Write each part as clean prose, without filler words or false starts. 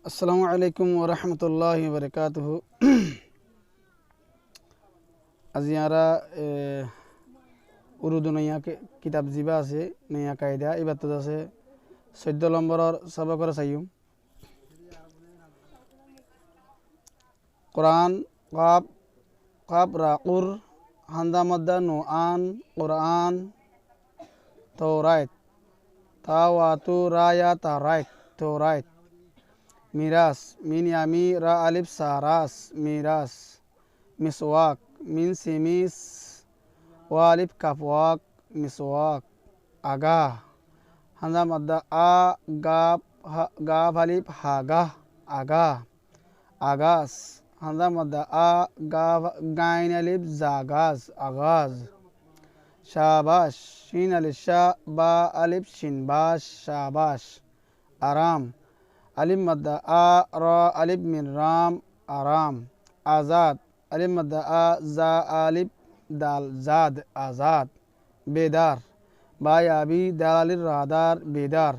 আসসালামু আলাইকুম ওরহমতুল্লাহি বারকাতুহু। আজি আমরা উর্দু নয়া কিতাব যিবা আছে নয়া কায়দা এবার তো আছে 14 নম্বরের সবকর চাইম কোরআন কাব কাব রাকুর হান্দা মদ্দা নুআন কোরআন তৌরাত তাওয়াতু রায়া তারাত তৌরাত মিরাস মিন ইয়ামি রা আলিফ সারাস মিরাস মিসওয়াক মিন সিমিস ওয়ালিফ কাফওয়াক মিসওয়াক আগা হামজা মাদ্দা আ গাব গাব আলিফ হাগা আগা আগাস হামজা মাদ্দা আ গাব গাইন আলিফ জাগাজ আগাজ শাবাশ শিন আলিফ শা বা আলিফ শিনবাস শাবাশ আরাম আলিফ মাদ্দা আ রা আলিফ মিন রাম আরাম আজাদ আলিফ মাদ্দা আ জা আলিফ দাল জাদ আজাদ বেদার বাই আবি দাল আলিফ রাদার বেদার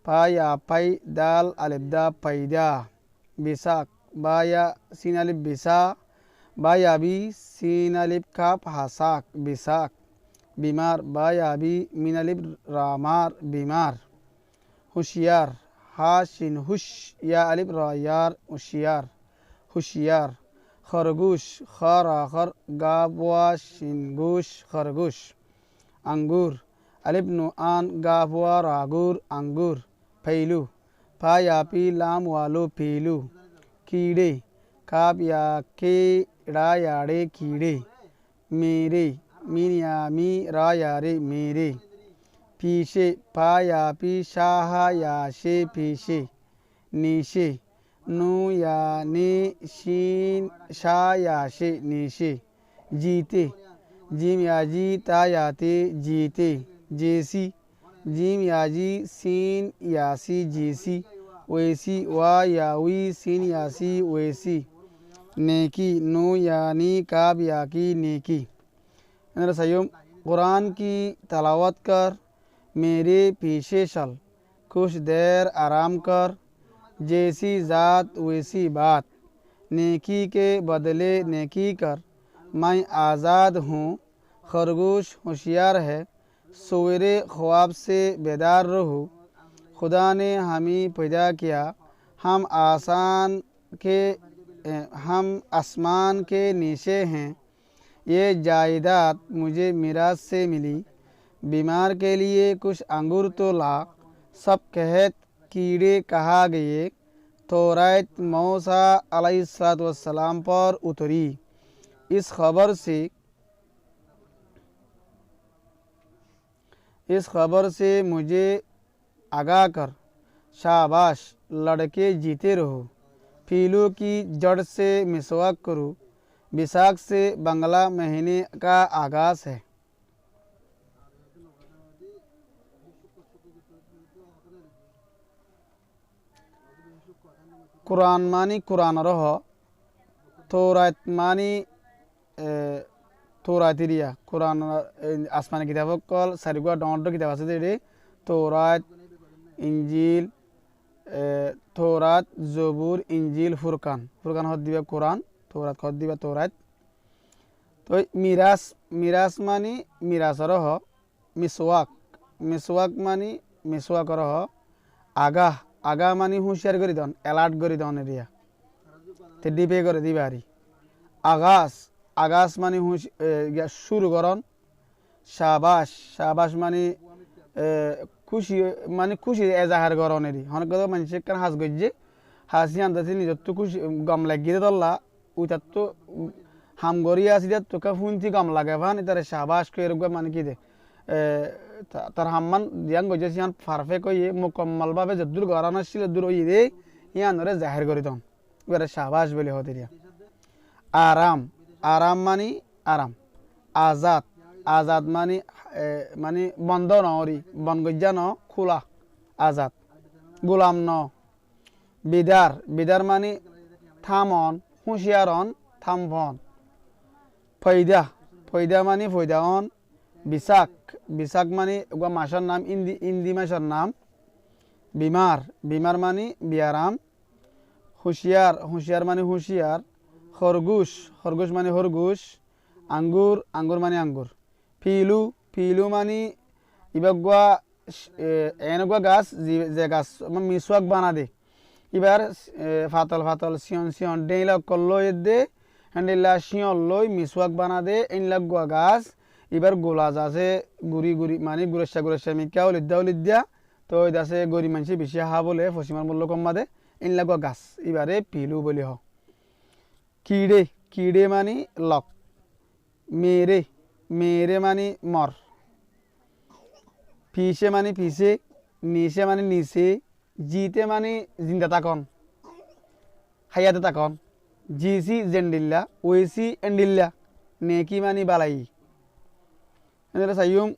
পায়া পাই দাল আলিফ দা পাইদা বিসাক বায়া সিন আলিফ বিসা বাই আবি সিন আলিফ কাপ হাসাক বিসাক বিমার বাই আবি মিন আলিফ রামার বিমার হুশিয়ার হাসিন হুশ ইয়া আলিফ রায়ার হুশিয়ার হুশিয়ার খরগোশ খর আখর গাবওয়া শিনগুশ খরগোশ আঙ্গুর আলিফ নু আন গাবওয়া রাগুর আঙ্গুর ফেলু ফায়াপি লাম ওয়ালো ফেলু कीड़े काब या के रा याड़े कीड़े मेरे मीन या मी रा यारे मेरे पीछे पा या पी शाह या शे पीछे नीशे नू या ने शीन शा या शे नीशे जीते जिम या जी ता याते जीते जेसी जिम या जी सीन यासी जेसी वैसी वा यावी सीन यासी वैसी नेकी नो यानी काब या की नेकी। सयम कुरान की तलावत कर मेरे पीछे चल कुछ देर आराम कर जैसी ज़ात वैसी बात नेकी के बदले नेकी कर मैं आज़ाद हूँ खरगोश होशियार है सवेरे ख्वाब से बेदार रहो खुदा ने हमें पैदा किया हम आसमान के नीचे हैं ये जायदाद मुझे मिराज से मिली बीमार के लिए कुछ अंगूर तो ला सब कहत कीड़े कहा गए तौरात मूसा अलैहिस्सलाम पर उतरी इस खबर से मुझे आगा कर शाबाश लड़के जीते रहो फीलू की जड़ से मिसवाक करो बिसाख से बंगला महीने का आगाज है। कुरान मानी कुरान रह तौरात मानी तौरातिरिया कुरान आसमानी किताब कल सारिगुआ डॉन्डो किताब आसे तौरात इंजिल तौरात जबूर इंजिल फुरकान फुरकान हद दिबा कुरान तौरात हद दिबा तौरात तो मिरास मिरास मानी मिरास रह मिसवाक मिसवाक मानी मिसवाक रह आगा आगा मानी हुशियार करी दन एलार्ट करी दन एरिया ते डिपे करे दिबारी आगास आगास मानी हुश शुरू करन शाबाश शाबाश मानी खुशी माने खुशी एजाहार गरनेरी हनक मानसि कान हास गज्जे हासि आन्दासि निजत तो खुशी गम लागिदे दल्ला उइतात तो हाम गरिया सिदा तो का फुनति गम लागे भान इतारे शाबाश को एरगो माने कि दे तार हाममान दियान गज्जे सियान परफेक्ट होये मुकम्मल भाबे जदुर गराना सिल दुर होये यान रे जाहिर करि दन इबारे शाबाश बोले हदिरिया आराम आराम मानी आराम आजाद आजाद मानी मानी बंद नरी बनगज्जा न खुला आजाद गुलाम न बिदार बिदार मानी थामन हुशियारन थामफन फैदा फैदा मानी फैदान बिसाक बिसाक मानी मासार नाम इंदी इंदी मासार नाम बीमार बीमार मानी बियाराम হুঁশিয়ার হুঁশিয়ার মানে হুঁশিয়ার। খরগোশ খরগোশ মানে খরগোশ। আঙ্গুর আঙ্গুর মানে আঙ্গুর। ফিলু ফিলু মানে ইবাগুয়া এনেগুয়া গাছ যে গাছ মিসওয়াক বানা দে এবার ফাতল ফাতল সিয়ন সিয়ন ডেইলা কল্লো দে হ্যান্ডিল্লা শিয়ন লই মিসওয়াক বানা দে ইনলা গুয়া গাছ এবার গোলাজ আছে গুড়ি গুড়ি মানে গুরেশা মিকা উলিদ্যা তো ওই দাসে গরি মানসি বেশি হা বলে ফসিমার মূল্য কম্মা দে ইনলা গুয়া গাছ এবারে পিলু বলি হ। কিড়ে কিড়ে মানে লক। মেরে মেরে মানে মর। ফিসে মানে ফিসে। নিচে মানে নিচে। জিতে মানে জিন্দা তাকন হায়াতে তাকন। জিসি জেন্ডিল্লা ওইসি এন্ডিল্লা নেকি মানে বালাই। সাইয়ুম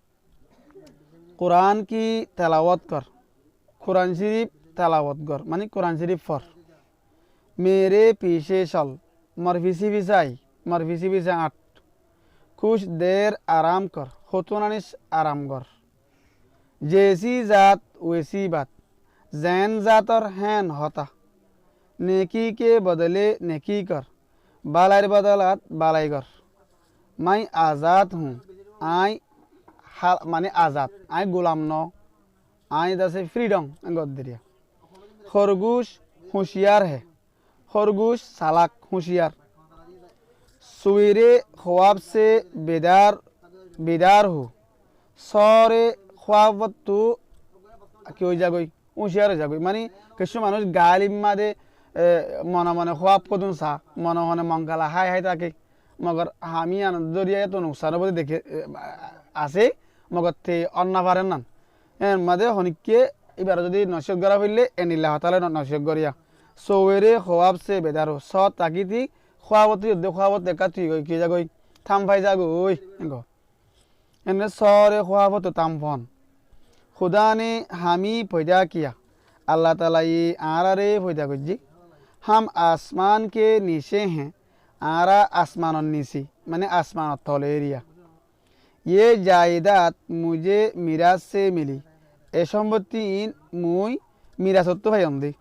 कुरान की तलावत कर। कुरान शरीफ तलावत कर मानी कुरान शरीफ फर। मेरे पीछे चल मरफिसी बिसाई मरफिसी बिसा आठ। कुछ देर आराम कर होतुनानिस आराम कर। जैसी जात वैसी बात जैन जात और हैन होता। नेकी के बदले नेकी कर बालाई बदलात बालाई कर। मैं आज़ाद हूँ आई माने आज़ाद आई गुलाम न आई दसे फ्रीडम अंगोदरिया। खरगोश होशियार है। खरगोश सालाक होशियार। सवेरे ख्वाब से बेदार हो सौरे ख्वाब तो क्यों जागोई होशियार जागोई मानी किसु मानुष गालिब मादे मना मने ख्वाब को दुन सा मना मने मंगला हाय हाय ताके मगर हामी आनंद जरिया तो नुकसान बोले देखे आसे मगर ते अन्ना पारेन ना मादे हनिके এবার যদি নসিহত করা হইলে এনিল্লাহ তাআলা নসিহত করিয়া সওয়েরে খওয়াব সে বেদারো স তাকিতি খওয়াবত যুদ্ধ খওয়াবত দেখা তুই কি যাগই থাম ভাই যাগই এঙ্গো এনে সরে খওয়াবত তামফন खुदा ने हामी पैदा किया अल्लाह ताला ये आरे पैदा करजी। हम आसमान के नीचे हैं आरा आसमान नीचे माने आसमान तले एरिया। ये जायदाद मुझे मिराज से मिली ए सम्पत्ति मुई मिरासत्व भाई अंदे।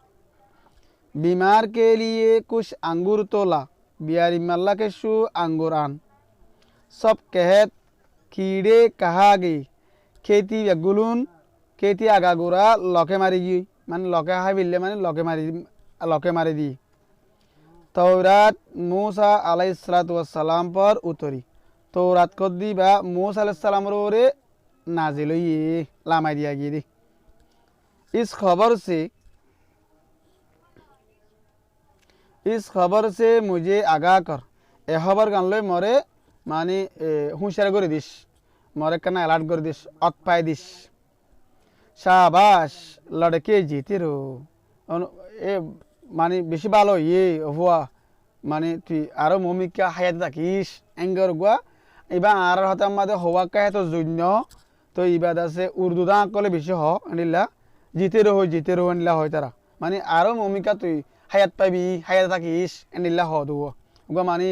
बीमार के लिए कुछ अंगूर तोला बियारी मल्ला के शू अंगूर आन। सब कहत कीड़े कहा गई खेती यगुलून खेती आगागोरा लके मारी गई मान लके हाई बिल्ले माने लके मारी दी। तौरात मूसा अलैहिस्सलातु वस्सलाम पर उतरी तौरात को दी बा मूसा अलैहिस्सलाम रे नाजिल हुई लामा दिया गई। इस खबर से मुझे आगाह कर ए खबर गान लो मरे मानी हुशियार कर दिस मरे कना अलर्ट कर दिस अत पाए दिस। शाबाश लड़के जीते रहो ए मानी बेशी भालो ये हुआ मानी तुई आरो ममिका हायात থাকিস एंगर गुआ इबा आर हता मादे हवा का है तो जुन्नो तो इबादा से उर्दू दा कले बेशी हो अनिल्ला जीते रहो अनिल्ला होय तारा मानी आरो ममिका तुई हायात पाबी हायात থাকিস अनिल्ला हो दो गुआ मानी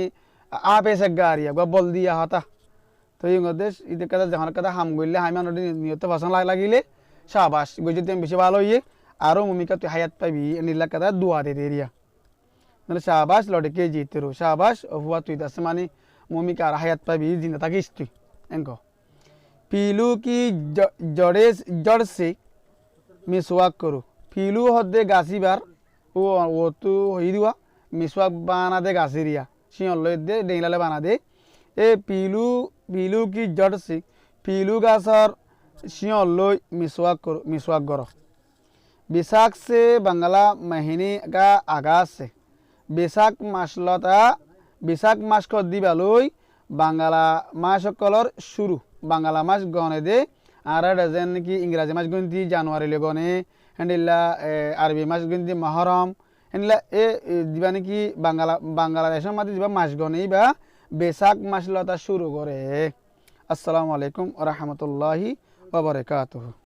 आपे से गारिया गुआ बोल दिया हता तो ये गदेश इते कदा जहां कदा हम गइले हामी अनदि नियत भाषण লাগিলে शाबाश गुजरते बेशी भालो ये आरो ममिका तुई हायात पाबी अनिल्ला कदा दुआ दे देरिया মানে শাবাশ লড়কে জিতে রো শাবাশ হুয়া তুই দাস মানে মমিকা হায়াত পাবি জিন্দা থাকিস তুই এঙ্ক। পিলু কি জড় সে মিসওয়াক করো পিলু হদে গাছিবার ও তু হই দিওয়া মিসওয়াক বানা দে গাছিরিয়া শিয়ন লই দে ডেইলালে বানা দে এ পিলু কি জড় সে পিলু গাছর শিয়ন লই मिसवाक करो। बैसाख से बांग्ला महीने का आगाज से बैसाख मासलता बैसाख मास को दिबालुई बांग्ला मास कलर शुरू बांग्ला मास गने दे आरा डजन की इंग्राजी मास गनती জানুয়ারি ले गने हंडिल्ला अरबी मास गनती मुहर्रम हंडिल्ला ए दिबाने की बांग्लादेश माते दिबा मास गने बा बैसाख मासलता शुरू करे। अस्सलामु अलैकुम व रहमतुल्लाहि व बरकातुहू।